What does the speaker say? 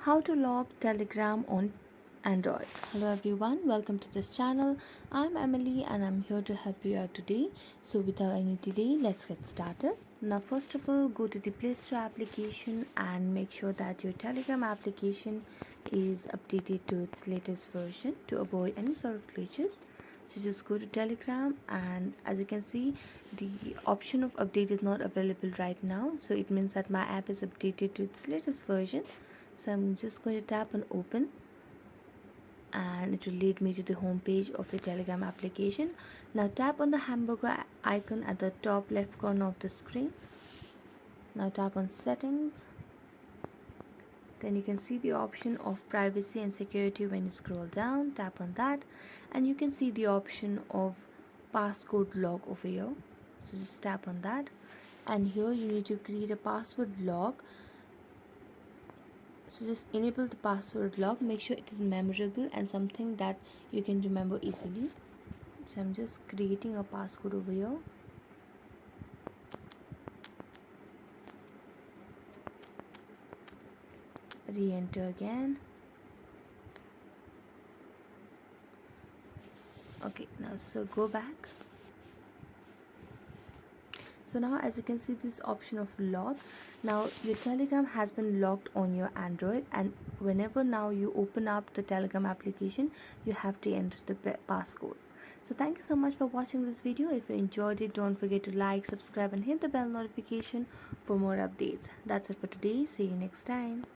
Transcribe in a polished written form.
How to log Telegram on Android. Hello everyone, welcome to this channel. I'm Emily and I'm here to help you out today. So without any delay, let's get started. Now first of all, go to the Play Store application and make sure that your Telegram application is updated to its latest version to avoid any sort of glitches. So just go to Telegram, and as you can see, the option of update is not available right now, so it means that my app is updated to its latest version. So I'm just going to tap on open, and it will lead me to the home page of the Telegram application. Now tap on the hamburger icon at the top left corner of the screen. Now tap on settings. Then you can see the option of privacy and security. When you scroll down, tap on that, and you can see the option of passcode log over here. So just tap on that, and here you need to create a password log. So just enable the password log, make sure it is memorable and something that you can remember easily. So I'm just creating a passcode over here. Re-enter again. Okay, now so go back. So now as you can see this option of log, now your Telegram has been logged on your Android, and whenever now you open up the Telegram application, you have to enter the passcode. So thank you so much for watching this video. If you enjoyed it, don't forget to like, subscribe and hit the bell notification for more updates. That's it for today. See you next time.